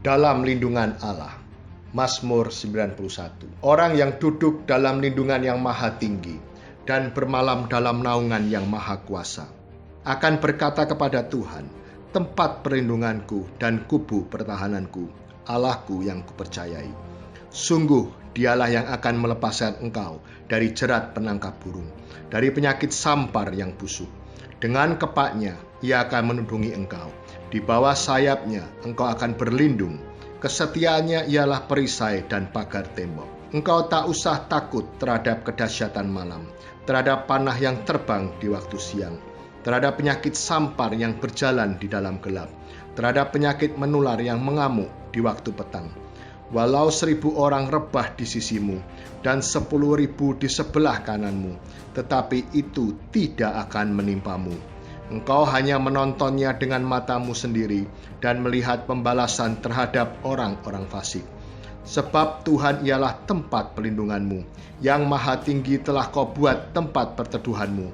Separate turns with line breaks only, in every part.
dalam lindungan Allah. Mazmur 91. Orang yang duduk dalam lindungan yang maha tinggi dan bermalam dalam naungan yang maha kuasa akan berkata kepada Tuhan, tempat perlindunganku dan kubu pertahananku, Allahku yang kupercayai. Sungguh dialah yang akan melepaskan engkau dari jerat penangkap burung, dari penyakit sampar yang busuk. Dengan kepaknya ia akan melindungi engkau, di bawah sayapnya engkau akan berlindung. Kesetiaannya ialah perisai dan pagar tembok. Engkau tak usah takut terhadap kedahsyatan malam, terhadap panah yang terbang di waktu siang, terhadap penyakit sampar yang berjalan di dalam gelap, terhadap penyakit menular yang mengamuk di waktu petang. Walau 1.000 orang rebah di sisimu dan 10.000 di sebelah kananmu, tetapi itu tidak akan menimpamu. Engkau hanya menontonnya dengan matamu sendiri dan melihat pembalasan terhadap orang-orang fasik. Sebab Tuhan ialah tempat pelindunganmu, yang maha tinggi telah kau buat tempat perteduhanmu.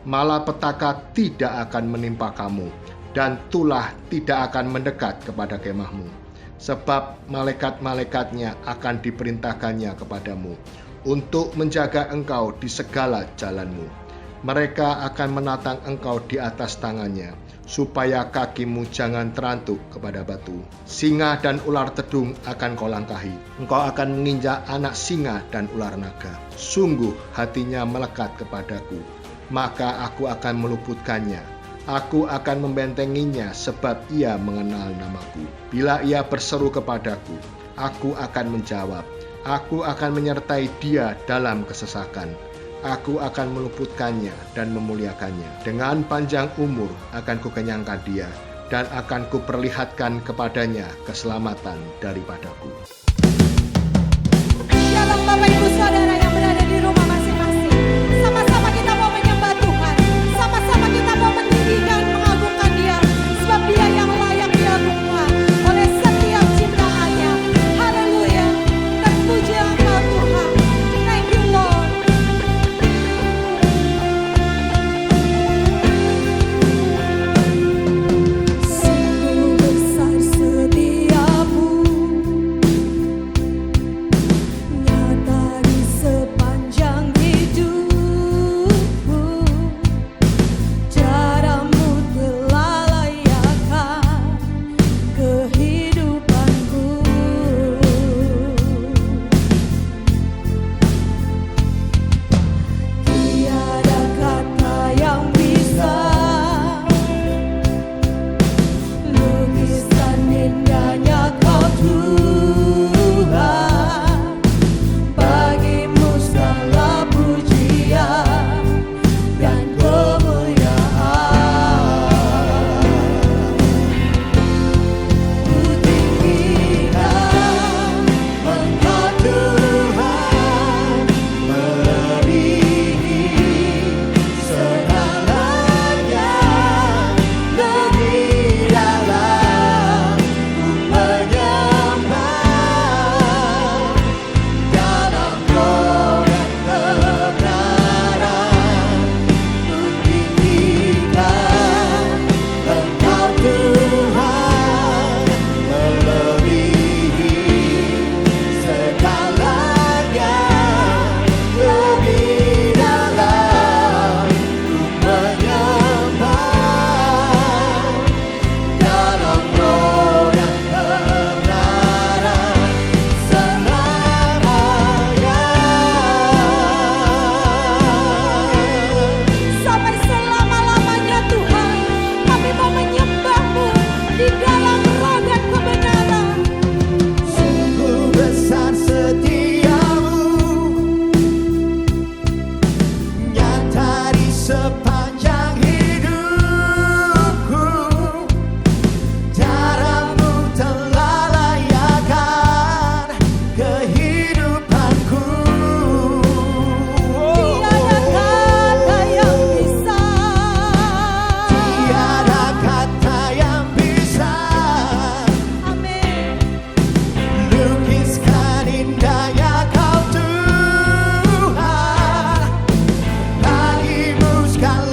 Malapetaka tidak akan menimpa kamu, dan tulah tidak akan mendekat kepada kemahmu. Sebab malaikat-malaikatnya akan diperintahkannya kepadamu, untuk menjaga engkau di segala jalanmu. Mereka akan menatang engkau di atas tangannya, supaya kakimu jangan terantuk kepada batu. Singa dan ular tedung akan kau langkahi. Engkau akan menginjak anak singa dan ular naga. Sungguh hatinya melekat kepadaku, maka aku akan meluputkannya. Aku akan membentenginya sebab ia mengenal namaku. Bila ia berseru kepadaku, aku akan menjawab. Aku akan menyertai dia dalam kesesakan. Aku akan meluputkannya dan memuliakannya. Dengan panjang umur akan kukenyangkan dia, dan akan kuperlihatkan kepadanya keselamatan daripadaku.
Shalom Bapak Ibu Saudara yang berada di rumah masing-masing. Sama-sama kita mau menyembah Tuhan. Sama-sama kita mau meninggikan, mengagungkan Dia, sebab Dia yang layak diagungkan oleh setiap ciptaannya. Haleluya. Terpuji Engkau Tuhan. Thank you Lord. Sungguh besar setiamu, nyata di sepanjang hidupku. Caramu telah layakkan kehidupanku. Tiada kata yang bisa lukiskan indahnya Kau Tuhan. Bagimu segala pujian dan kemuliaan. Ku tinggikan Engkau Tuhan, melebihi segalanya. Lebih dalam ku menyembah, dalam roh dan kebenaran. Ku tinggikan Engkau Tuhan, melebihi segalanya. Lebih dalam ku menyembah, dalam roh dan kebenaran selamanya. Sampai selama-lamanya Tuhan, kami mau menyembah-Mu di dalam roh dan kebenaran. Sungguh besar setiamu, nyata di sepanjang hidupku. Caramu telah layakkan kehidupanku. Tiada kata yang bisa, tiada kata yang bisa, amin, lukiskan indahnya Kau Tuhan. Bagimu segala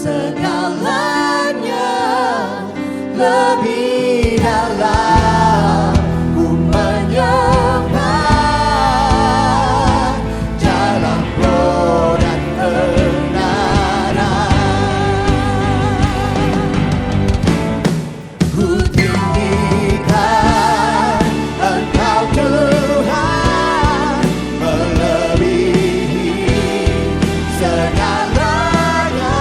segalanya lebih dalam ku menyembah dalam roh dan kebenaran. Ku tinggikan Engkau Tuhan melebihi segalanya,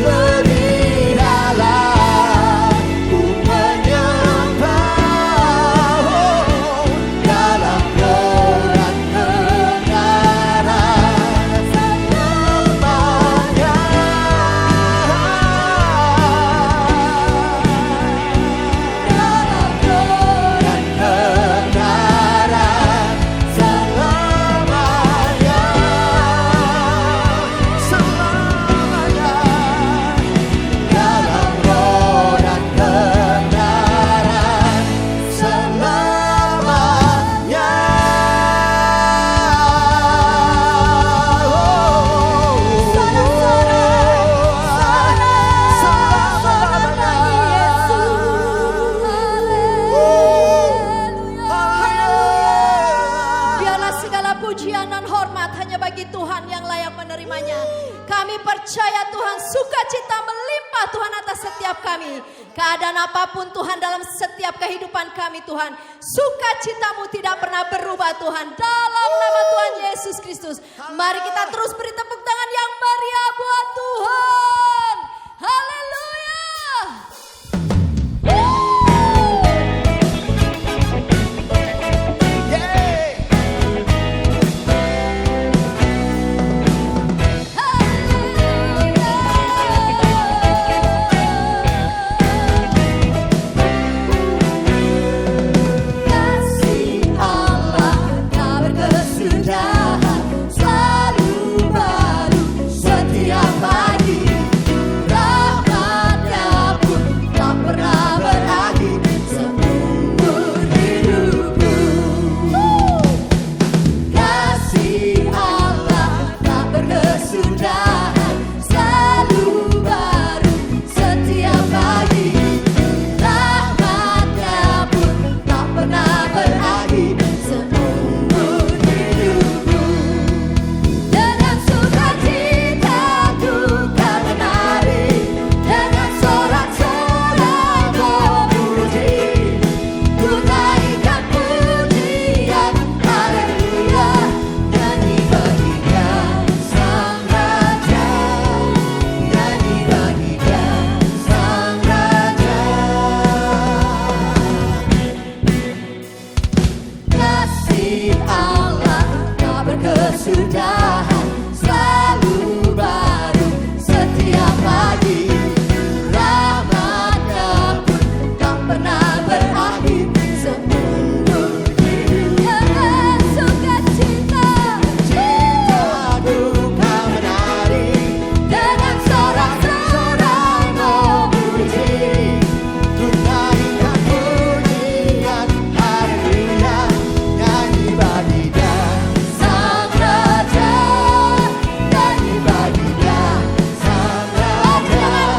lebih dalam ku menyembah dalam roh dan kebenaran selamanya. Dalam roh dan kebenaran selamanya, selamanya. Dalam roh dan kebenaran selamanya. Biarlah segala pujian dan hormat hanya bagi Tuhan yang layak menerimanya. Kami percaya Tuhan, sukacita melimpah Tuhan atas setiap kami. Keadaan apapun Tuhan dalam setiap kehidupan kami Tuhan, sukacitamu tidak pernah berubah Tuhan. Dalam nama Tuhan Yesus Kristus, mari kita terus beri tepuk tangan yang meriah buat Tuhan. Haleluya. Kasih Allah tak berkesudahan, selalu baru setiap pagi. Rahmatnya pun tak pernah berakhir seumur hidupku. Kasih Allah tak berkesudahan, selalu baru setiap pagi. Rahmatnya pun tak pernah berakhir seumur hidupku. Dengan sukacita ku kan menari, dengan sorak-sorai memuji, ku naikkan pujian haleluya, nyanyi baginya sang raja, nyanyi baginya sang raja. Kasih Allah tak berkesudahan, selalu baru setiap pagi. Rahmatnya pun tak pernah berakhir seumur hidup. Dengan sukacita, cintaku kau menari, dengan sorak-sorai memuji, ku naikkan pujian haleluya, nyanyi baginya sang raja, nyanyi baginya sang raja.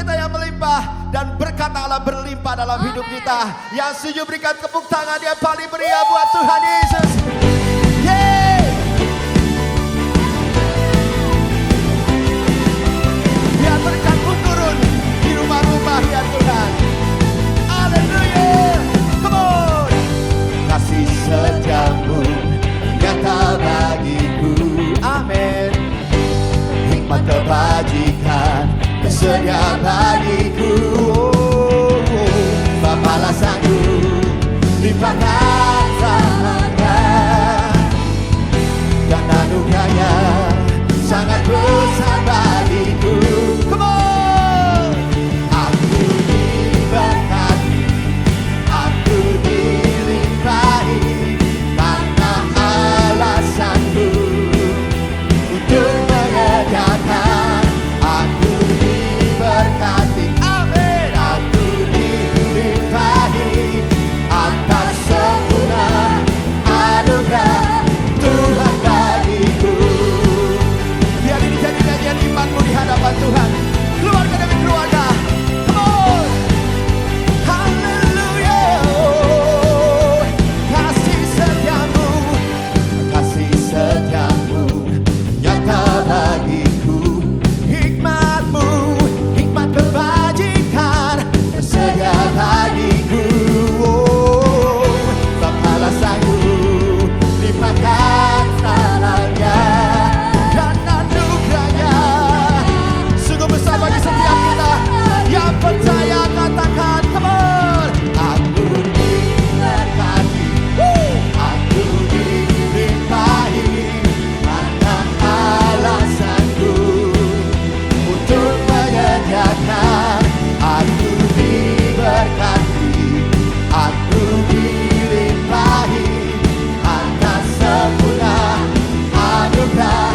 kita yang melimpah dan berkat Allah berlimpah dalam hidup kita. Yang setuju berikan tepuk tangan yang paling meriah buat Tuhan Yesus. Yeay! Biar berkat-Mu turun di rumah-rumah ya Tuhan. Haleluya. Come on. Kasih setiamu nyata bagiku. Amin. Hikmat kebajikan tersedia bagiku. Bapalah sanggup limpahkan rahmatnya dan anugerahnya sangat besar bagiku. Come on. Aku diberkati, aku dilimpahi karena Allah sanggup untuk menyediakan. Aku diberkati, amin. Aku dilimpahi atas sempurna anugerah Tuhan bagiku. Biar ini jadi nyanyian imanmu di hadapan Tuhan. Keluarga demi keluarga. Come on. Hallelujah. Kasih setiamu nyata bagiku. Hikmat-Mu, hikmat kebajikan tersedia bagiku. Bapalah sanggup limpahkan salahnya dan anugerahnya. Sungguh besar bagi setiap kita yang percaya, katakan come on. Aku diberkati, aku dilimpahi karena Allah sanggup untuk menyediakan. Aku diberkati, aku dilimpahi atas sempurna anugerah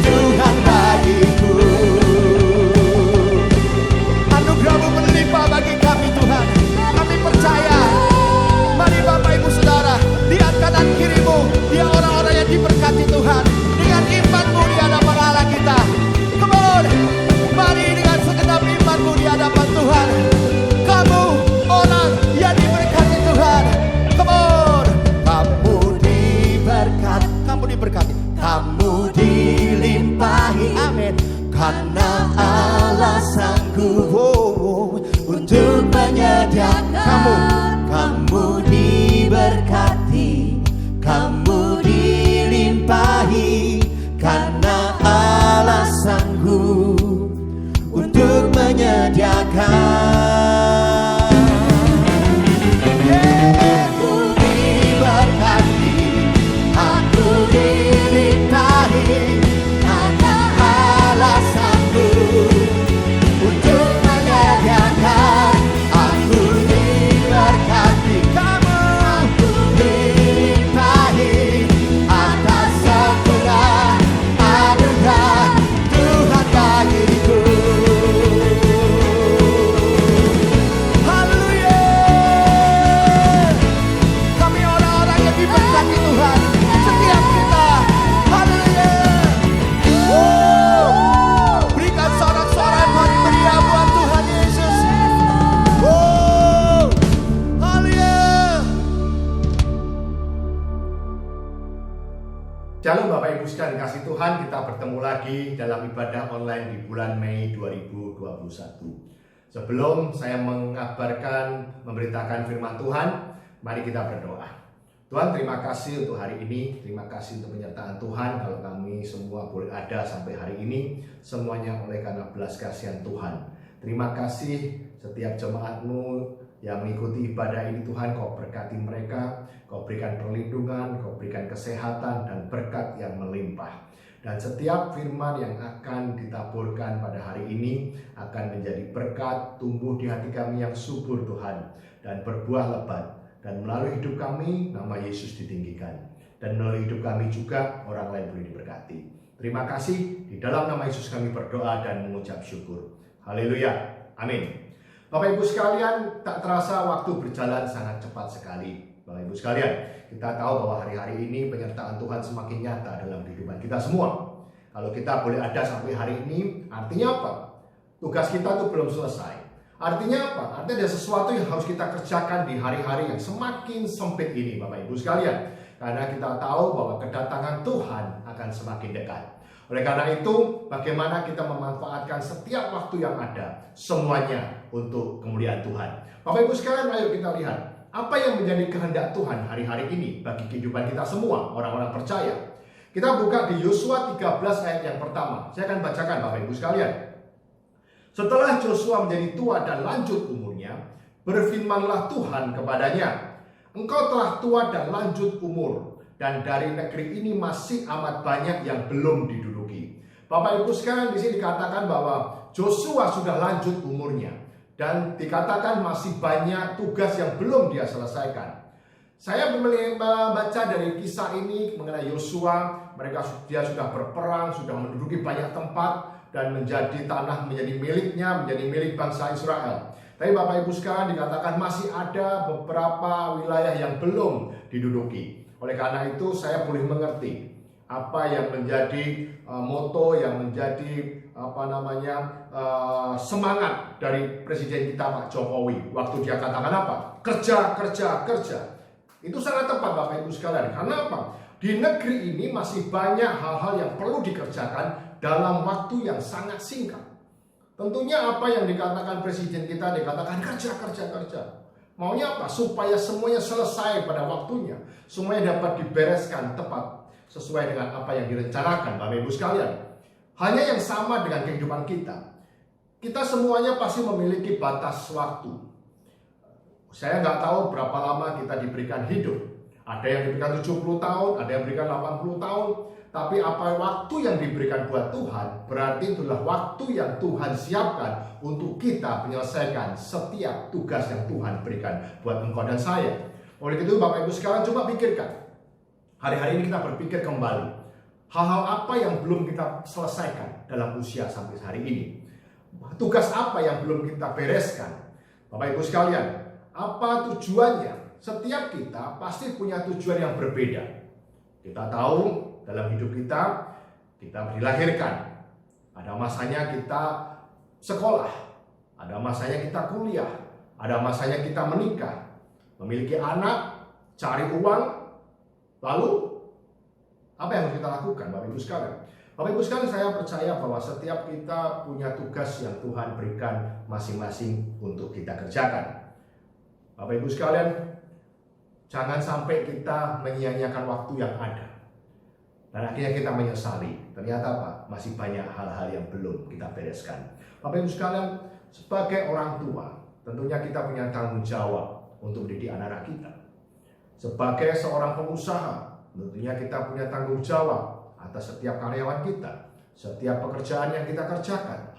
Tuhan bagiku. Anugerah-Mu berlimpah bagi kami Tuhan. Kami percaya. Mari Bapak Ibu Saudara, lihat kanan kirimu, dia orang-orang yang diberkati Tuhan dengan iman-mu di hadapan Allah kita. Come on. Mari dengan segenap iman-mu di hadapan Tuhan. Kamu orang yang diberkati Tuhan. Come on. Kamu diberkati, kamu diberkati, kamu dilimpahi, amin. Karena Allah sanggup untuk menyediakan. Kamu diberkati, kamu dilimpahi karena Allah sanggup untuk menyediakan. Aku diberkati, aku dilimpahi karena Allah sanggup untuk menyediakan. Aku diberkati, aku dilimpahi atas sempurna anugerah Tuhan bagiku. Haleluya. Kami orang-orang yang diberkati Tuhan. Setiap kita. Haleluya. Berikan sorak-sorai yang paling meriah buat Tuhan Yesus. Haleluya.
Shalom Bapak Ibu sekalian kasih Tuhan, kita bertemu lagi dalam ibadah online di bulan Mei 2021. Sebelum saya memberitakan firman Tuhan, mari kita berdoa. Tuhan, terima kasih untuk hari ini, terima kasih untuk penyertaan Tuhan. Kalau kami semua boleh ada sampai hari ini, semuanya oleh karena belas kasihan Tuhan. Terima kasih setiap jemaat-Mu yang mengikuti ibadah ini Tuhan, Kau berkati mereka, Kau berikan perlindungan, Kau berikan kesehatan dan berkat yang melimpah. Dan setiap firman yang akan ditaburkan pada hari ini akan menjadi berkat, tumbuh di hati kami yang subur Tuhan, dan berbuah lebat. Dan melalui hidup kami, nama Yesus ditinggikan. Dan melalui hidup kami juga, orang lain boleh diberkati. Terima kasih, di dalam nama Yesus kami berdoa dan mengucap syukur. Haleluya, amin. Bapak Ibu sekalian, tak terasa waktu berjalan sangat cepat sekali. Bapak Ibu sekalian, kita tahu bahwa hari-hari ini penyertaan Tuhan semakin nyata dalam kehidupan kita semua. Kalau kita boleh ada sampai hari ini, artinya apa? tugas kita itu belum selesai. Artinya apa? Artinya ada sesuatu yang harus kita kerjakan di hari-hari yang semakin sempit ini, Bapak Ibu sekalian. Karena kita tahu bahwa kedatangan Tuhan akan semakin dekat. Oleh karena itu, bagaimana kita memanfaatkan setiap waktu yang ada, semuanya untuk kemuliaan Tuhan. Bapak Ibu sekalian, ayo kita lihat apa yang menjadi kehendak Tuhan hari-hari ini bagi kehidupan kita semua, orang-orang percaya. Kita buka di Yosua 13 ayat yang pertama. Saya akan bacakan Bapak Ibu sekalian. Setelah Yosua menjadi tua dan lanjut umurnya, berfirmanlah Tuhan kepadanya, "Engkau telah tua dan lanjut umur, dan dari negeri ini masih amat banyak yang belum diduduki." Bapak Ibu sekalian, di sini dikatakan bahwa Yosua sudah lanjut umurnya dan dikatakan masih banyak tugas yang belum dia selesaikan. Saya membaca dari kisah ini mengenai Yosua, dia sudah berperang, sudah menduduki banyak tempat dan menjadi tanah menjadi miliknya, menjadi milik bangsa Israel. Tapi Bapak Ibu sekalian, dikatakan masih ada beberapa wilayah yang belum diduduki. Oleh karena itu saya boleh mengerti apa yang menjadi moto, yang menjadi semangat dari Presiden kita Pak Jokowi waktu dia katakan apa? Kerja, kerja, kerja. Itu sangat tepat Bapak Ibu sekalian. Karena apa? Di negeri ini masih banyak hal-hal yang perlu dikerjakan dalam waktu yang sangat singkat. Tentunya apa yang dikatakan Presiden kita, dikatakan kerja, kerja, kerja. Maunya apa? Supaya semuanya selesai pada waktunya. Semuanya dapat dibereskan tepat sesuai dengan apa yang direncanakan Bapak Ibu sekalian. Hanya yang sama dengan kehidupan kita. Kita semuanya pasti memiliki batas waktu. Saya nggak tahu berapa lama kita diberikan hidup. Ada yang diberikan 70 tahun, ada yang diberikan 80 tahun. Tapi apa waktu yang diberikan buat Tuhan, berarti itulah waktu yang Tuhan siapkan untuk kita menyelesaikan setiap tugas yang Tuhan berikan buat engkau dan saya. Oleh itu Bapak Ibu sekalian, coba pikirkan. Hari-hari ini kita berpikir kembali. Hal-hal apa yang belum kita selesaikan dalam usia sampai hari ini? Tugas apa yang belum kita bereskan? Bapak Ibu sekalian, apa tujuannya? Setiap kita pasti punya tujuan yang berbeda. Kita tahu dalam hidup kita dilahirkan. Ada masanya kita sekolah, ada masanya kita kuliah, ada masanya kita menikah, memiliki anak, cari uang, lalu apa yang harus kita lakukan Bapak Ibu sekalian? Bapak Ibu sekalian, saya percaya bahwa setiap kita punya tugas yang Tuhan berikan masing-masing untuk kita kerjakan. Bapak Ibu sekalian, jangan sampai kita menyia-nyiakan waktu yang ada. Dan akhirnya kita menyesali. Ternyata apa? Masih banyak hal-hal yang belum kita bereskan. Bapak Ibu sekalian, sebagai orang tua, tentunya kita punya tanggung jawab untuk mendidik anak-anak kita. Sebagai seorang pengusaha, tentunya kita punya tanggung jawab atas setiap karyawan kita, setiap pekerjaan yang kita kerjakan.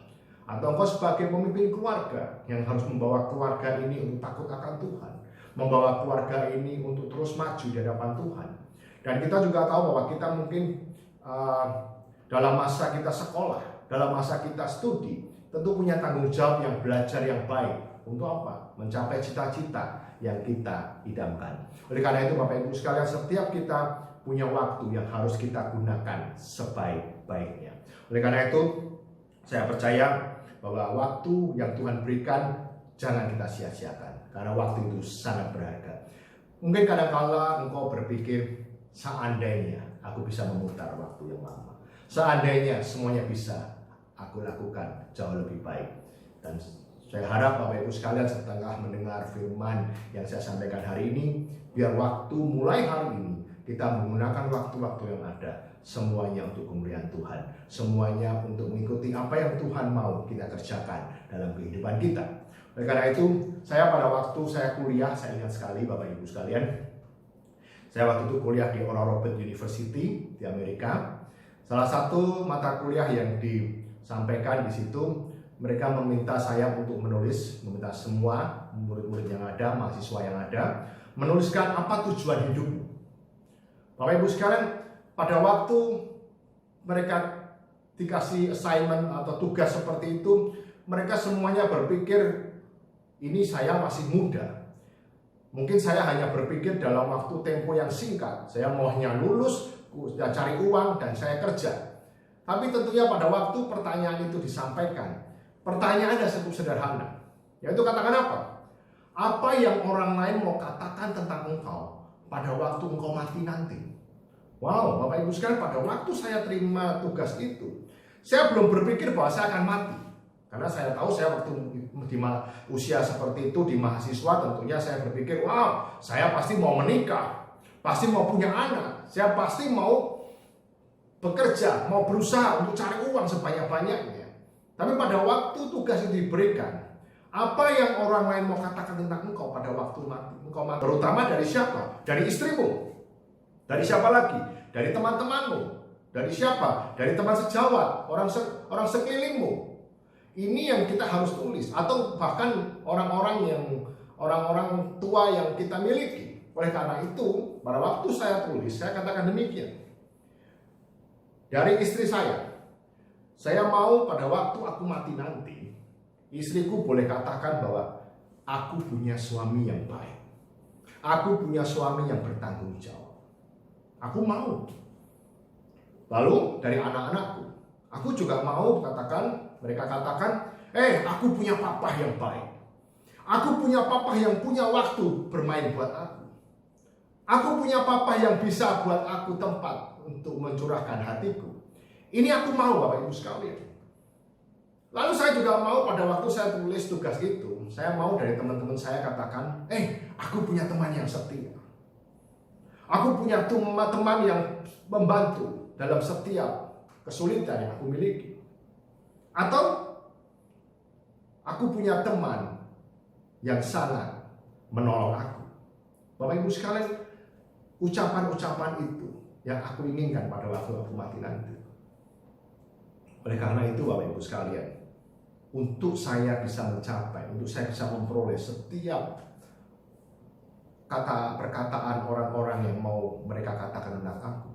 Atau engkau sebagai pemimpin keluarga yang harus membawa keluarga ini untuk takut akan Tuhan, membawa keluarga ini untuk terus maju di hadapan Tuhan. Dan kita juga tahu bahwa kita mungkin dalam masa kita sekolah, dalam masa kita studi, tentu punya tanggung jawab yang belajar yang baik. Untuk apa? Mencapai cita-cita yang kita idamkan. Oleh karena itu Bapak Ibu sekalian, setiap kita punya waktu yang harus kita gunakan sebaik-baiknya. Oleh karena itu, saya percaya bahwa waktu yang Tuhan berikan jangan kita sia-siakan. Karena waktu itu sangat berharga. Mungkin kadang-kala engkau berpikir, seandainya aku bisa memutar waktu yang lama. Seandainya semuanya bisa aku lakukan jauh lebih baik. Dan saya harap Bapak Ibu sekalian setelah mendengar firman yang saya sampaikan hari ini, biar waktu mulai hari ini kita menggunakan waktu-waktu yang ada semuanya untuk kemuliaan Tuhan, semuanya untuk mengikuti apa yang Tuhan mau kita kerjakan dalam kehidupan kita. Oleh karena itu, saya pada waktu saya kuliah, saya ingat sekali Bapak Ibu sekalian, saya waktu itu kuliah di Oral Roberts University di Amerika. Salah satu mata kuliah yang disampaikan di situ, mereka meminta saya untuk meminta semua murid-murid yang ada, mahasiswa yang ada, menuliskan apa tujuan hidupmu. Bapak Ibu sekalian, pada waktu mereka dikasih assignment atau tugas seperti itu, mereka semuanya berpikir, ini saya masih muda. Mungkin saya hanya berpikir dalam waktu tempo yang singkat. Saya maunya lulus, sudah cari uang, dan saya kerja. Tapi tentunya pada waktu pertanyaan itu disampaikan, Pertanyaannya cukup sederhana, yaitu katakan apa? Apa yang orang lain mau katakan tentang engkau pada waktu engkau mati nanti? Wow, Bapak Ibu sekalian, pada waktu saya terima tugas itu, saya belum berpikir bahwa saya akan mati. Karena saya tahu saya waktu di usia seperti itu di mahasiswa, tentunya saya berpikir, wow, saya pasti mau menikah, pasti mau punya anak, saya pasti mau bekerja, mau berusaha untuk cari uang sebanyak-banyaknya. Tapi pada waktu tugas itu diberikan, apa yang orang lain mau katakan tentang engkau pada waktu mati? Engkau mati. Terutama dari siapa? Dari istrimu. Dari siapa lagi? Dari teman-temanmu. Dari siapa? Dari teman sejawat, orang sekelilingmu. Ini yang kita harus tulis, atau bahkan orang-orang tua yang kita miliki. Oleh karena itu, pada waktu saya tulis, saya katakan demikian. Dari istri saya mau pada waktu aku mati nanti, istriku boleh katakan bahwa aku punya suami yang baik. Aku punya suami yang bertanggung jawab. Aku mau. Lalu dari anak-anakku, aku juga mau mereka katakan, aku punya papa yang baik. Aku punya papa yang punya waktu bermain buat aku. Aku punya papa yang bisa buat aku tempat untuk mencurahkan hatiku. Ini aku mau, Bapak Ibu sekalian. Lalu saya juga mau pada waktu saya tulis tugas itu, saya mau dari teman-teman saya katakan, aku punya teman yang setia. Aku punya teman yang membantu dalam setiap kesulitan yang aku miliki. Atau aku punya teman yang sangat menolong aku. Bapak Ibu sekalian, ucapan-ucapan itu yang aku inginkan pada waktu aku mati nanti. Oleh karena itu Bapak Ibu sekalian, untuk saya bisa mencapai, untuk saya bisa memperoleh setiap perkataan orang-orang yang mau mereka katakan tentang aku,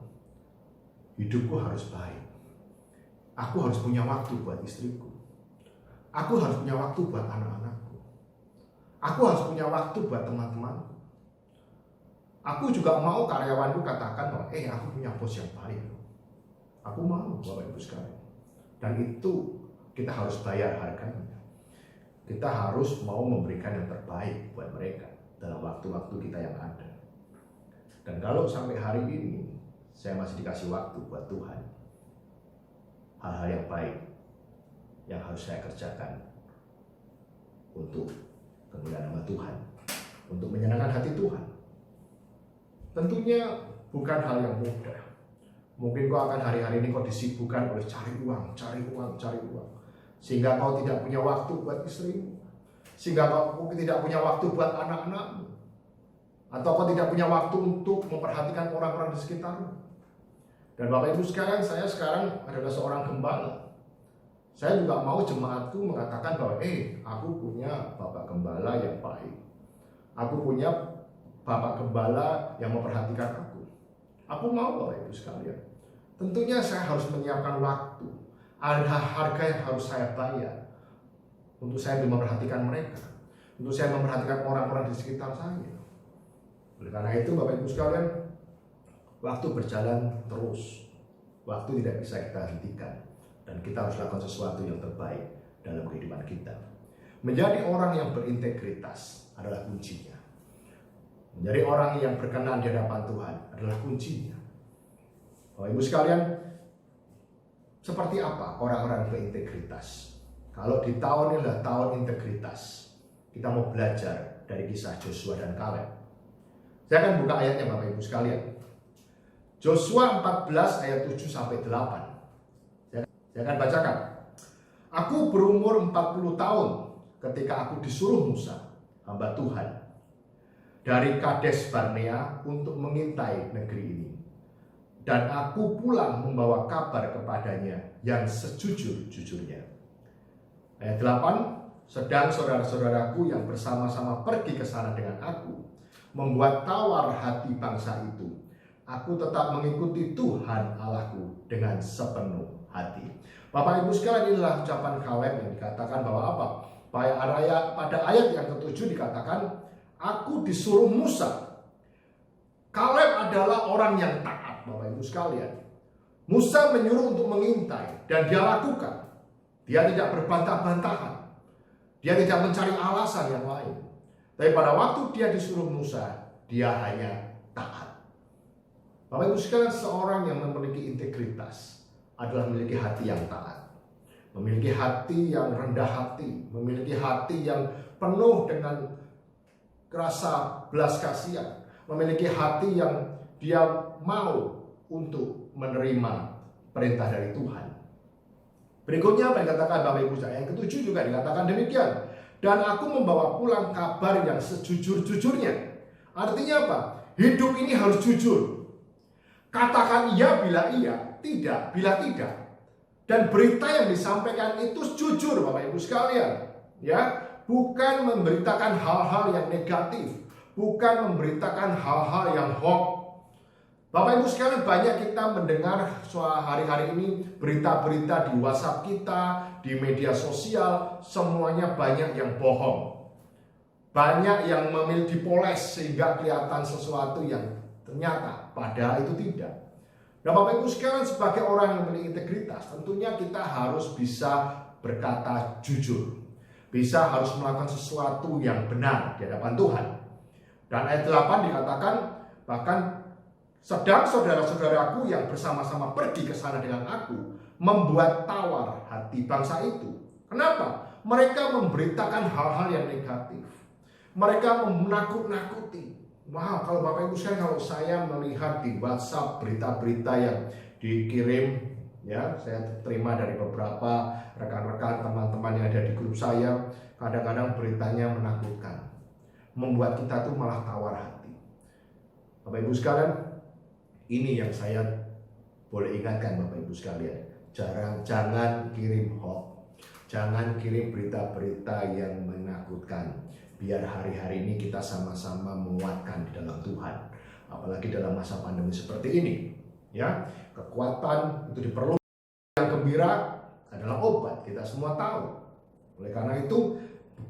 hidupku harus baik. Aku harus punya waktu buat istriku. Aku harus punya waktu buat anak-anakku. Aku harus punya waktu buat teman-temanku. Aku juga mau karyawanku katakan bahwa aku punya bos yang baik. Aku mau, Bapak Ibu sekalian. Dan itu kita harus bayar harganya. Kita harus mau memberikan yang terbaik buat mereka dalam waktu-waktu kita yang ada. Dan kalau sampai hari ini saya masih dikasih waktu buat Tuhan, hal-hal yang baik yang harus saya kerjakan untuk kemuliaan nama Tuhan, untuk menyenangkan hati Tuhan. Tentunya bukan hal yang mudah. Mungkin kau akan hari-hari ini kau disibukkan oleh cari uang, sehingga kau tidak punya waktu buat istrimu, sehingga kau tidak punya waktu buat anak-anakmu, atau kau tidak punya waktu untuk memperhatikan orang-orang di sekitarmu. Dan Bapak Ibu sekalian, saya sekarang adalah seorang gembala. Saya juga mau jemaatku mengatakan bahwa aku punya Bapak Gembala yang baik. Aku punya Bapak Gembala yang memperhatikan aku. Aku mau Bapak Ibu sekalian. Tentunya saya harus menyiapkan waktu. Ada harga yang harus saya bayar untuk saya memperhatikan mereka, untuk saya memperhatikan orang-orang di sekitar saya. Oleh karena itu Bapak Ibu sekalian, waktu berjalan terus. Waktu tidak bisa kita hentikan. Dan kita harus lakukan sesuatu yang terbaik dalam kehidupan kita. Menjadi orang yang berintegritas adalah kuncinya. Menjadi orang yang berkenan di hadapan Tuhan adalah kuncinya. Bapak Ibu sekalian, seperti apa orang-orang berintegritas? Kalau di tahun ini adalah tahun integritas, kita mau belajar dari kisah Joshua dan Kaleb. Saya akan buka ayatnya Bapak Ibu sekalian. Joshua 14 ayat 7-8. Saya akan bacakan. Aku berumur 40 tahun ketika aku disuruh Musa, hamba Tuhan, dari Kades Barnea untuk mengintai negeri ini. Dan aku pulang membawa kabar kepadanya yang sejujur-jujurnya. Ayat 8, sedang saudara-saudaraku yang bersama-sama pergi ke sana dengan aku, membuat tawar hati bangsa itu. Aku tetap mengikuti Tuhan Allahku dengan sepenuh hati. Bapak Ibu sekalian, inilah ucapan Kaleb yang dikatakan bahwa apa? Pada ayat yang ke-7 dikatakan, aku disuruh Musa. Kaleb adalah orang yang taat, Bapak Ibu sekalian. Musa menyuruh untuk mengintai dan dia lakukan. Dia tidak berbantah-bantahan. Dia tidak mencari alasan yang lain. Tapi pada waktu dia disuruh Musa, dia hanya taat. Bapak Ibu sekalian, seorang yang memiliki integritas adalah memiliki hati yang taat. Memiliki hati yang rendah hati. Memiliki hati yang penuh dengan rasa belas kasihan. Memiliki hati yang dia mau untuk menerima perintah dari Tuhan. Berikutnya apa yang dikatakan Bapak Ibu saya? Yang ketujuh juga dikatakan demikian. Dan aku membawa pulang kabar yang sejujur-jujurnya. Artinya apa? Hidup ini harus jujur. Katakan iya bila iya, tidak bila tidak. Dan berita yang disampaikan itu jujur Bapak Ibu sekalian. Ya, bukan memberitakan hal-hal yang negatif. Bukan memberitakan hal-hal yang hoax. Bapak Ibu sekalian, banyak kita mendengar hari-hari ini berita-berita di WhatsApp kita, di media sosial, semuanya banyak yang bohong. Banyak yang memilih dipoles sehingga kelihatan sesuatu yang ternyata padahal itu tidak. Nah Bapak Ibu sekalian, sebagai orang yang memiliki integritas, tentunya kita harus bisa berkata jujur. Bisa harus melakukan sesuatu yang benar di hadapan Tuhan. Dan ayat 8 dikatakan, bahkan sedang saudara-saudaraku yang bersama-sama pergi ke sana dengan aku membuat tawar hati bangsa itu. Kenapa? Mereka memberitakan hal-hal yang negatif. Mereka menakut-nakuti. Wow, kalau Bapak Ibu sekalian, kalau saya melihat di WhatsApp berita-berita yang dikirim, ya, saya terima dari beberapa rekan-rekan teman-teman yang ada di grup saya, kadang-kadang beritanya menakutkan, membuat kita tuh malah tawar hati. Bapak Ibu sekalian, ini yang saya boleh ingatkan Bapak Ibu sekalian. Jangan kirim hoax. Jangan kirim berita-berita yang menakutkan. Biar hari-hari ini kita sama-sama menguatkan di dalam Tuhan. Apalagi dalam masa pandemi seperti ini. Ya, kekuatan itu diperlukan. Yang gembira adalah obat. Kita semua tahu. Oleh karena itu,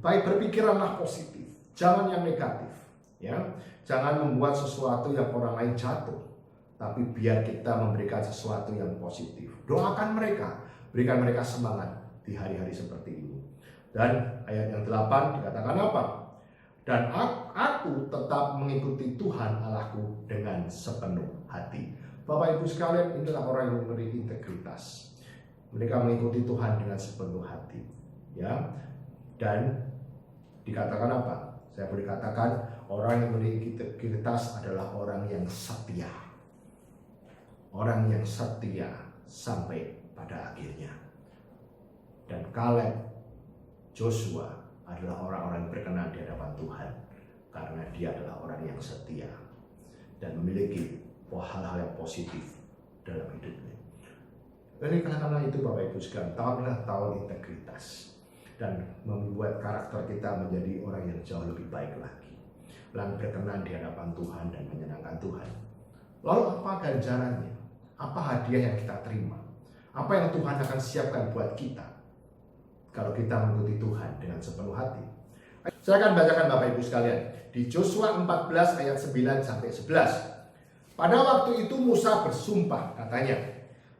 baik berpikiranlah positif. Jangan yang negatif. Ya, jangan membuat sesuatu yang orang lain jatuh. Tapi biar kita memberikan sesuatu yang positif. Doakan mereka, berikan mereka semangat di hari-hari seperti ini. Dan ayat yang 8 dikatakan apa? Dan aku tetap mengikuti Tuhan Allahku dengan sepenuh hati. Bapak Ibu sekalian, inilah orang yang memiliki integritas. Mereka mengikuti Tuhan dengan sepenuh hati. Ya. Dan dikatakan apa? Saya boleh katakan orang yang memiliki integritas adalah orang yang setia. Orang yang setia sampai pada akhirnya. Dan Kaleb, Joshua adalah orang-orang yang berkenan di hadapan Tuhan. Karena dia adalah orang yang setia. Dan memiliki hal-hal yang positif dalam hidupnya. Dan karena itu Bapak Ibu sekalian, tahunlah tahun integritas. Dan membuat karakter kita menjadi orang yang jauh lebih baik lagi. Dan berkenan di hadapan Tuhan dan menyenangkan Tuhan. Lalu apa ganjarannya? Apa hadiah yang kita terima? Apa yang Tuhan akan siapkan buat kita kalau kita mengikuti Tuhan dengan sepenuh hati? Saya akan bacakan Bapak Ibu sekalian di Joshua 14 ayat 9 sampai 11. Pada waktu itu Musa bersumpah, katanya,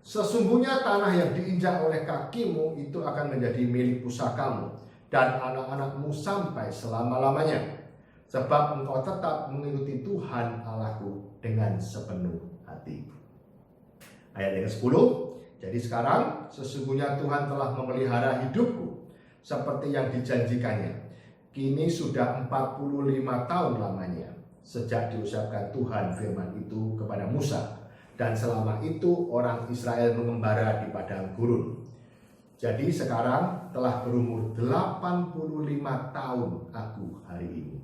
sesungguhnya tanah yang diinjak oleh kakimu itu akan menjadi milik pusakamu dan anak-anakmu sampai selama-lamanya. Sebab engkau tetap mengikuti Tuhan Allahku dengan sepenuh hati. Ayat yang ke-10, jadi sekarang sesungguhnya Tuhan telah memelihara hidupku seperti yang dijanjikannya. Kini sudah 45 tahun lamanya sejak diucapkan Tuhan firman itu kepada Musa. Dan selama itu orang Israel mengembara di padang gurun. Jadi sekarang telah berumur 85 tahun aku hari ini.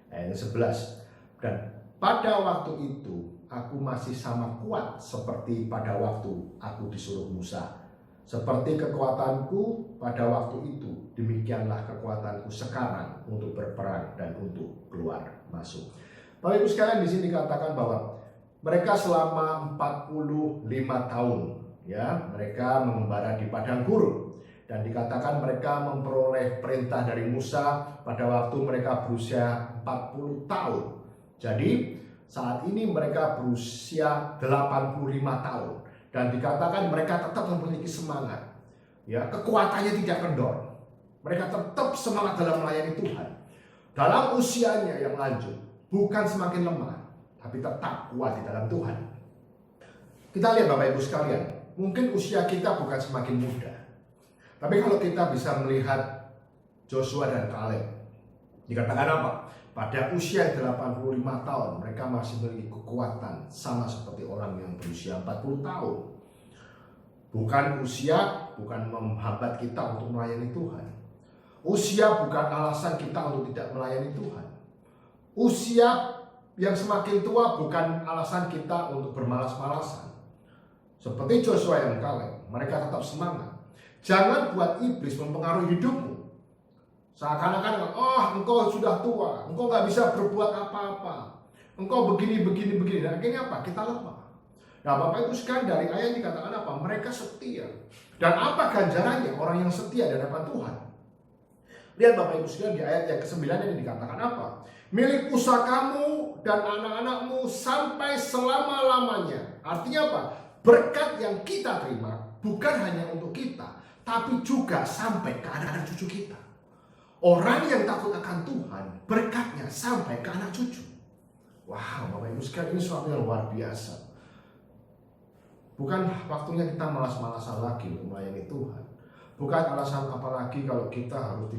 Ayat 11. Dan pada waktu itu aku masih sama kuat seperti pada waktu aku disuruh Musa. Seperti kekuatanku pada waktu itu, demikianlah kekuatanku sekarang untuk berperang dan untuk keluar masuk. Bapak Ibu sekalian, di sini dikatakan bahwa mereka selama 45 tahun, ya, mereka mengembara di padang gurun. Dan dikatakan mereka memperoleh perintah dari Musa pada waktu mereka berusia 40 tahun. Jadi saat ini mereka berusia 85 tahun. Dan dikatakan mereka tetap memiliki semangat. Ya, kekuatannya tidak kendor. Mereka tetap semangat dalam melayani Tuhan. Dalam usianya yang lanjut, bukan semakin lemah, tapi tetap kuat di dalam Tuhan. Kita lihat Bapak Ibu sekalian, mungkin usia kita bukan semakin muda. Tapi kalau kita bisa melihat Joshua dan Kaleb, dikatakan apa? Pada usia 85 tahun, mereka masih memiliki kekuatan sama seperti orang yang berusia 40 tahun. Bukan usia, bukan menghambat kita untuk melayani Tuhan. Usia bukan alasan kita untuk tidak melayani Tuhan. Usia yang semakin tua bukan alasan kita untuk bermalas-malasan. Seperti Joshua dan Kaleb, mereka tetap semangat. Jangan buat iblis mempengaruhi hidupmu. Seakan-akan, engkau sudah tua, engkau gak bisa berbuat apa-apa, engkau begini. Dan akhirnya apa? Kita lemah. Nah Bapak Ibu sekalian, dari ayat dikatakan apa? Mereka setia. Dan apa ganjarannya orang yang setia di hadapan Tuhan? Lihat Bapak Ibu sekalian, di ayat yang ke-9 ini dikatakan apa? Milik pusakamu dan anak-anakmu sampai selama-lamanya. Artinya apa? Berkat yang kita terima bukan hanya untuk kita, tapi juga sampai ke anak-anak cucu kita. Orang yang takut akan Tuhan, berkatnya sampai ke anak cucu. Wow, Bapak Ibu sekalian, ini sesuatu yang luar biasa. Bukan waktunya kita malas-malasan lagi untuk melayani Tuhan. Bukan alasan apalagi kalau kita harus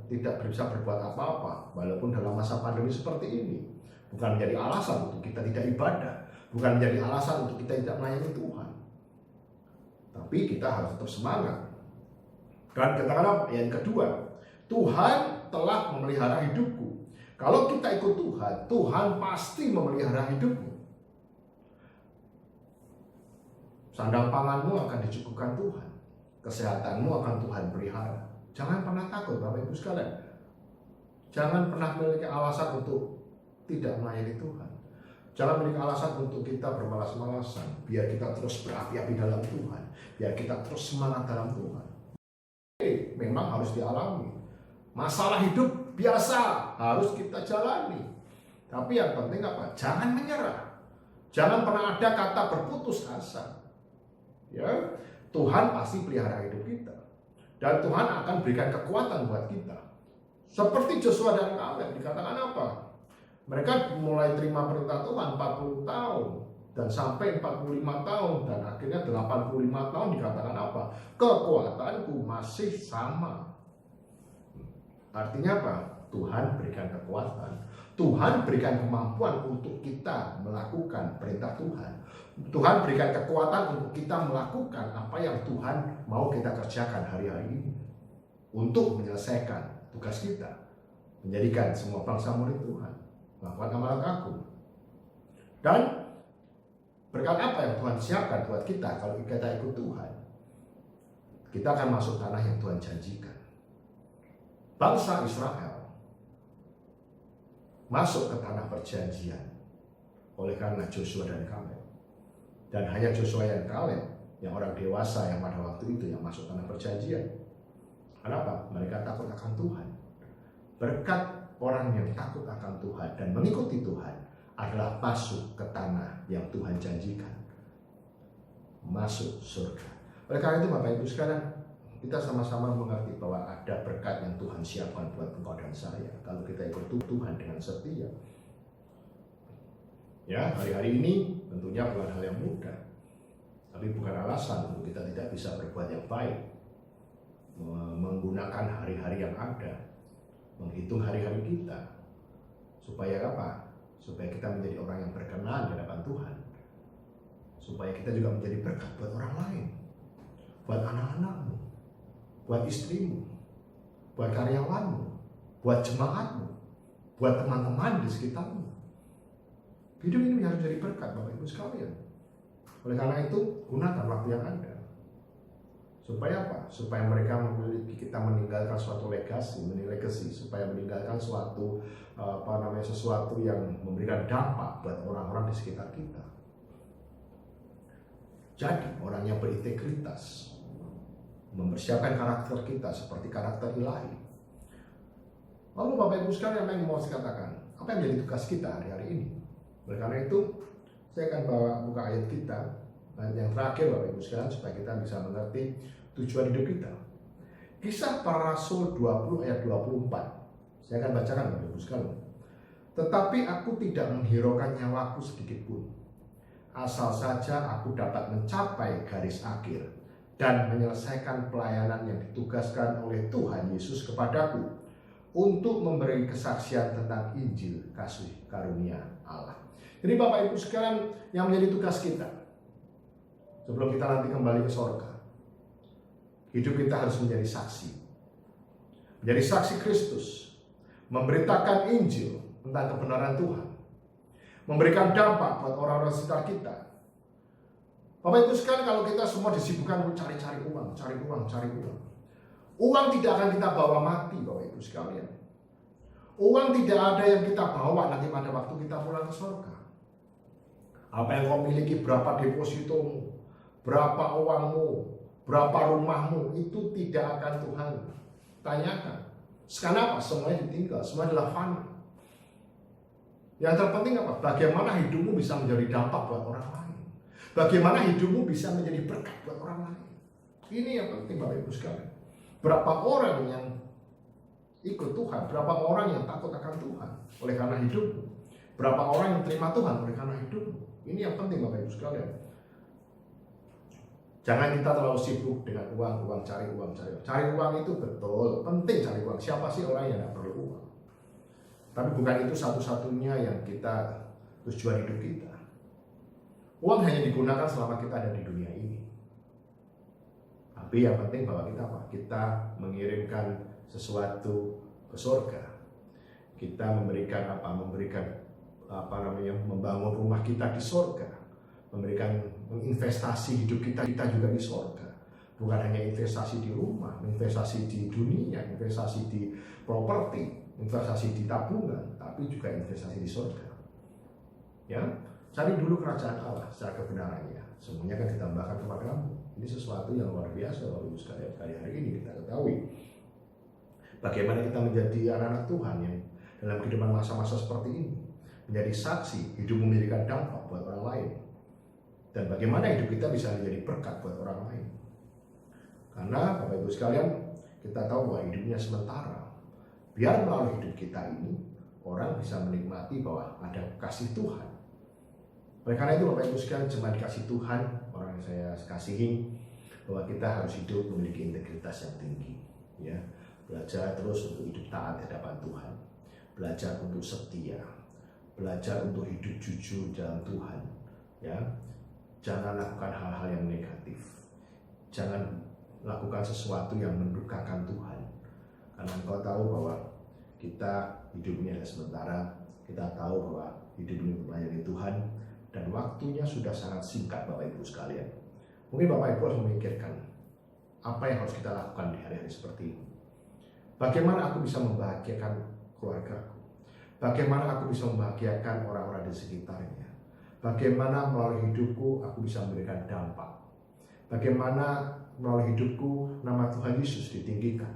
tidak bisa berbuat apa-apa, walaupun dalam masa pandemi seperti ini. Bukan menjadi alasan untuk kita tidak ibadah. Bukan menjadi alasan untuk kita tidak melayani Tuhan. Tapi kita harus tetap semangat. Dan katakan apa? Yang kedua, Tuhan telah memelihara hidupku. Kalau kita ikut Tuhan, Tuhan pasti memelihara hidupmu. Sandang panganmu akan dicukupkan Tuhan. Kesehatanmu akan Tuhan pelihara. Jangan pernah takut Bapak Ibu sekalian. Jangan pernah memiliki alasan untuk tidak melayani Tuhan. Jangan memiliki alasan untuk kita bermalas-malasan. Biar kita terus berapi-api dalam Tuhan. Biar kita terus semangat dalam Tuhan. Memang harus dialami. Masalah hidup biasa harus kita jalani. Tapi yang penting apa? Jangan menyerah. Jangan pernah ada kata berputus asa. Ya, Tuhan pasti pelihara hidup kita. Dan Tuhan akan berikan kekuatan buat kita. Seperti Joshua dan Kaleb dikatakan apa? Mereka mulai terima perintah Tuhan 40 tahun. Dan sampai 45 tahun. Dan akhirnya 85 tahun dikatakan apa? Kekuatanku masih sama. Artinya apa? Tuhan berikan kekuatan. Tuhan berikan kemampuan untuk kita melakukan perintah Tuhan. Tuhan berikan kekuatan untuk kita melakukan apa yang Tuhan mau kita kerjakan hari-hari ini. Untuk menyelesaikan tugas kita. Menjadikan semua bangsa murid Tuhan. Melakukan amalan agung. Dan berkat apa yang Tuhan siapkan buat kita kalau kita ikut Tuhan? Kita akan masuk tanah yang Tuhan janjikan. Bangsa Israel masuk ke tanah perjanjian oleh karena Joshua dan Kaleb. Dan hanya Joshua dan Kaleb yang orang dewasa yang pada waktu itu yang masuk tanah perjanjian. Kenapa? Mereka takut akan Tuhan. Berkat orang yang takut akan Tuhan dan mengikuti Tuhan adalah masuk ke tanah yang Tuhan janjikan. Masuk surga. Oleh karena itu Bapak Ibu sekalian, kita sama-sama mengerti bahwa ada berkat yang Tuhan siapkan buat engkau dan saya kalau kita ikut Tuhan dengan setia. Ya, hari-hari ini tentunya bukan hal yang mudah, tapi bukan alasan untuk kita tidak bisa berbuat yang baik. Menggunakan hari-hari yang ada, menghitung hari-hari kita, supaya apa? Supaya kita menjadi orang yang berkenan di hadapan Tuhan, supaya kita juga menjadi berkat buat orang lain, buat anak-anakmu, buat istrimu, buat karyawanmu, buat jemaatmu, buat teman-teman di sekitarmu. Hidup ini harus jadi berkat Bapak Ibu sekalian. Oleh karena itu, gunakan waktu yang ada. Supaya apa? Supaya mereka kita meninggalkan suatu legacy, supaya meninggalkan suatu sesuatu yang memberikan dampak buat orang-orang di sekitar kita. Jadi orang yang berintegritas, mempersiapkan karakter kita seperti karakter ilahi. Lalu Bapak Ibu sekalian, apa yang mau saya katakan? Apa yang menjadi tugas kita hari-hari ini? Oleh karena itu, saya akan buka ayat kita, ayat yang terakhir Bapak Ibu sekalian, supaya kita bisa mengerti tujuan hidup kita. Kisah Para Rasul 20 ayat 24. Saya akan bacakan Bapak Ibu sekalian. Tetapi aku tidak menghiraukan nyawaku sedikit pun, asal saja aku dapat mencapai garis akhir dan menyelesaikan pelayanan yang ditugaskan oleh Tuhan Yesus kepadaku untuk memberi kesaksian tentang Injil kasih karunia Allah. Jadi Bapak Ibu sekalian, yang menjadi tugas kita sebelum kita nanti kembali ke surga, hidup kita harus menjadi saksi. Menjadi saksi Kristus, memberitakan Injil tentang kebenaran Tuhan, memberikan dampak buat orang-orang sekitar kita. Bapak Ibu sekalian, kalau kita semua disibukkan untuk cari uang, uang tidak akan kita bawa mati, Bapak Ibu sekalian. Uang tidak ada yang kita bawa nanti pada waktu kita pulang ke surga. Apa yang kau miliki, berapa depositomu, berapa uangmu, berapa rumahmu, itu tidak akan Tuhan tanyakan. Sekarang apa? Semuanya ditinggal, semua adalah fana. Yang terpenting apa? Bagaimana hidupmu bisa menjadi dampak buat orang lain. Bagaimana hidupmu bisa menjadi berkat buat orang lain. Ini yang penting Bapak Ibu sekalian. Berapa orang yang ikut Tuhan, berapa orang yang takut akan Tuhan oleh karena hidupmu. Berapa orang yang terima Tuhan oleh karena hidupmu. Ini yang penting Bapak Ibu sekalian. Jangan kita terlalu sibuk dengan uang, cari uang. Cari uang itu betul, penting cari uang. Siapa sih orang yang tidak perlu uang? Tapi bukan itu satu-satunya yang kita tujuan hidup kita. Uang hanya digunakan selama kita ada di dunia ini. Tapi yang penting bahwa kita apa? Kita mengirimkan sesuatu ke surga. Kita memberikan apa? Membangun rumah kita di surga. Memberikan investasi hidup kita juga di surga. Bukan hanya investasi di rumah, investasi di dunia, investasi di properti, investasi di tabungan, tapi juga investasi di surga. Ya, cari dulu kerajaan Allah secara kebenarannya. Semuanya akan ditambahkan kepadamu. Ini sesuatu yang luar biasa Bapak Ibu sekalian. Hari ini kita ketahui bagaimana kita menjadi anak-anak Tuhan yang dalam kehidupan masa-masa seperti ini menjadi saksi, hidup memberikan dampak buat orang lain. Dan bagaimana hidup kita bisa menjadi berkat buat orang lain. Karena Bapak Ibu sekalian, kita tahu bahwa hidupnya sementara. Biar melalui hidup kita ini, orang bisa menikmati bahwa ada kasih Tuhan. Oleh karena itu Bapak Ibu sekalian, cuma dikasih Tuhan, orang yang saya kasihi, bahwa kita harus hidup memiliki integritas yang tinggi. Ya, belajar terus untuk hidup taat di hadapan Tuhan. Belajar untuk setia. Belajar untuk hidup jujur dalam Tuhan. Ya, jangan lakukan hal-hal yang negatif. Jangan lakukan sesuatu yang mendukakan Tuhan. Karena engkau tahu bahwa kita hidup ini adalah sementara. Kita tahu bahwa hidup ini melayani Tuhan. Dan waktunya sudah sangat singkat Bapak Ibu sekalian. Mungkin Bapak Ibu harus memikirkan apa yang harus kita lakukan di hari-hari seperti ini. Bagaimana aku bisa membahagiakan keluargaku? Bagaimana aku bisa membahagiakan orang-orang di sekitarnya? Bagaimana melalui hidupku aku bisa memberikan dampak? Bagaimana melalui hidupku nama Tuhan Yesus ditinggikan?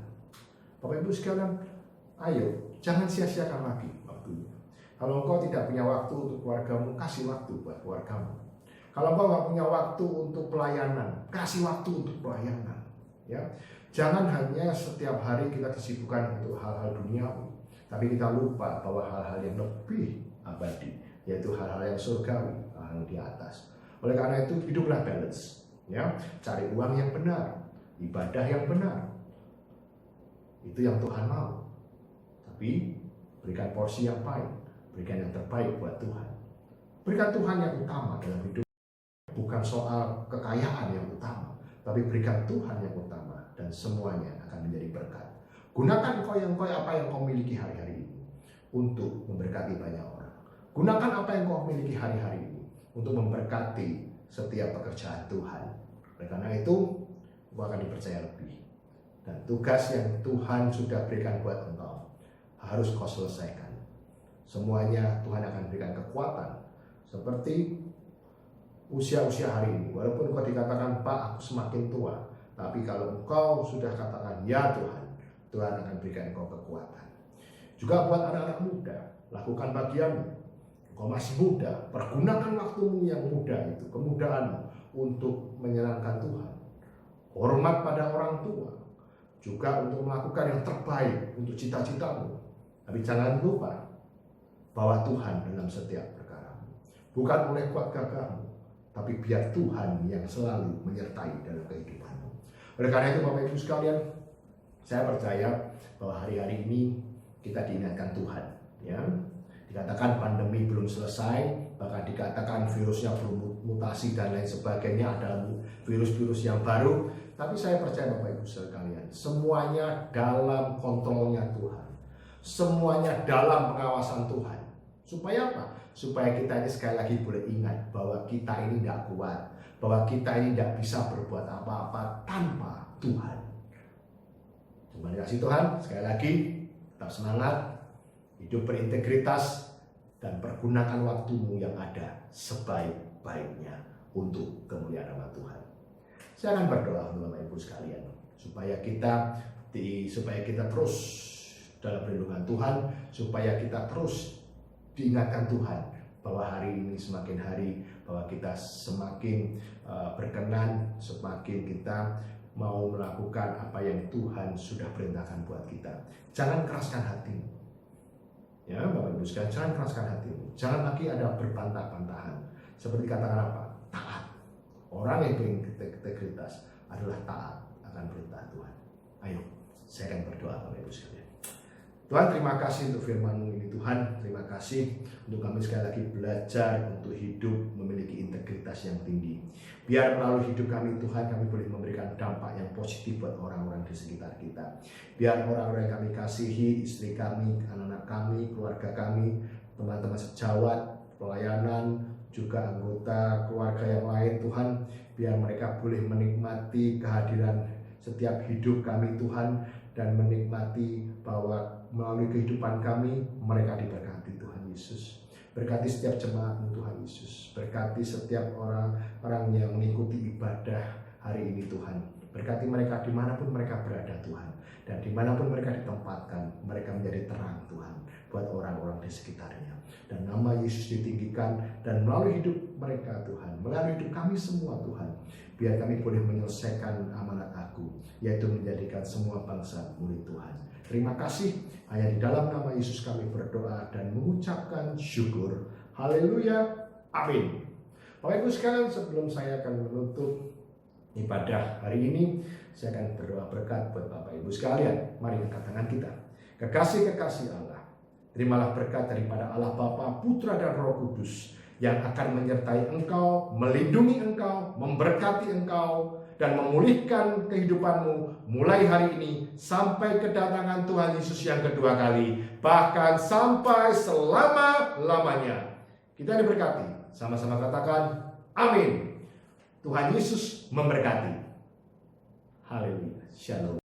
Bapak Ibu sekalian, ayo jangan sia-siakan lagi waktunya. Kalau engkau tidak punya waktu untuk keluargamu, kasih waktu buat keluargamu. Kalau engkau nggak punya waktu untuk pelayanan, kasih waktu untuk pelayanan. Ya, jangan hanya setiap hari kita disibukkan untuk hal-hal duniawi, tapi kita lupa bahwa hal-hal yang lebih abadi, yaitu hal-hal yang surgawi, hal-hal di atas. Oleh karena itu hiduplah balance, ya, cari uang yang benar, ibadah yang benar, itu yang Tuhan mau. Tapi berikan porsi yang baik, berikan yang terbaik buat Tuhan. Berikan Tuhan yang utama dalam hidup, bukan soal kekayaan yang utama, tapi berikan Tuhan yang utama dan semuanya akan menjadi berkat. Gunakan apa yang kau miliki hari-hari ini untuk memberkati banyak orang. Gunakan apa yang kau miliki hari-hari ini untuk memberkati setiap pekerjaan Tuhan. Oleh karena itu, kau akan dipercaya lebih. Dan tugas yang Tuhan sudah berikan buat engkau harus kau selesaikan. Semuanya Tuhan akan berikan kekuatan. Seperti usia-usia hari ini. Walaupun kau dikatakan, Pak, aku semakin tua. Tapi kalau engkau sudah katakan, ya Tuhan, Tuhan akan berikan engkau kekuatan. Juga buat anak-anak muda, lakukan bagianmu. Engkau masih muda, pergunakan waktumu yang muda itu, kemudaanmu untuk menyenangkan Tuhan. hormat pada orang tua, juga untuk melakukan yang terbaik untuk cita-citamu. Tapi jangan lupa bahwa Tuhan dalam setiap perkara, bukan oleh kuat gagahmu, tapi biar Tuhan yang selalu menyertai dalam kehidupanmu. Oleh karena itu Bapak Ibu sekalian, saya percaya bahwa hari-hari ini kita diingatkan Tuhan, ya. Dikatakan pandemi belum selesai, bahkan dikatakan virusnya belum mutasi dan lain sebagainya, ada virus-virus yang baru. Tapi saya percaya Bapak Ibu sekalian, semuanya dalam kontrolnya Tuhan, semuanya dalam pengawasan Tuhan. Supaya apa? Supaya kita ini sekali lagi boleh ingat bahwa kita ini tidak kuat, bahwa kita ini tidak bisa berbuat apa-apa tanpa Tuhan. Terima kasih Tuhan, sekali lagi tetap semangat, hidup berintegritas, dan pergunakan waktumu yang ada sebaik-baiknya untuk kemuliaan nama Tuhan. Saya akan berdoa untuk Bapak Ibu sekalian supaya kita terus dalam perlindungan Tuhan, supaya kita terus diingatkan Tuhan bahwa hari ini semakin hari, bahwa kita semakin berkenan, semakin kita mau melakukan apa yang Tuhan sudah perintahkan buat kita. Jangan keraskan hatimu, ya Bapak Ibu sekalian, jangan keraskan hatimu. Jangan lagi ada berbantah-bantahan. Seperti katakan apa? Taat. Orang yang berintegritas adalah taat akan perintah Tuhan. Ayo, saya akan berdoa Bapak Ibu sekalian. Tuhan, terima kasih untuk firman-Mu ini Tuhan. Terima kasih untuk kami sekali lagi belajar untuk hidup memiliki integritas yang tinggi. Biar melalui hidup kami Tuhan, kami boleh memberikan dampak yang positif buat orang-orang di sekitar kita. Biar orang-orang yang kami kasihi, istri kami, anak-anak kami, keluarga kami, teman-teman sejawat, pelayanan, juga anggota keluarga yang lain Tuhan, biar mereka boleh menikmati kehadiran setiap hidup kami Tuhan, dan menikmati bahwa melalui kehidupan kami mereka diberkati Tuhan Yesus. Berkati setiap jemaat-Mu Tuhan Yesus. Berkati setiap orang-orang yang mengikuti ibadah hari ini Tuhan. Berkati mereka dimanapun mereka berada Tuhan. Dan dimanapun mereka ditempatkan, mereka menjadi terang Tuhan buat orang-orang di sekitarnya. Dan nama Yesus ditinggikan, dan melalui hidup mereka Tuhan, melalui hidup kami semua Tuhan, biar kami boleh menyelesaikan amanat Aku, yaitu menjadikan semua bangsa murid Tuhan. Terima kasih, hanya di dalam nama Yesus kami berdoa dan mengucapkan syukur. Haleluya, amin. Bapak Ibu sekalian, sebelum saya akan menutup ibadah hari ini, saya akan berdoa berkat buat Bapak Ibu sekalian. Mari angkat tangan kita. Kekasih-kekasih Allah, terimalah berkat daripada Allah Bapa, Putra dan Roh Kudus yang akan menyertai engkau, melindungi engkau, memberkati engkau, dan memulihkan kehidupanmu mulai hari ini sampai kedatangan Tuhan Yesus yang kedua kali, bahkan sampai selama-lamanya. Kita diberkati. Sama-sama katakan amin. Tuhan Yesus memberkati. Haleluya. Shalom.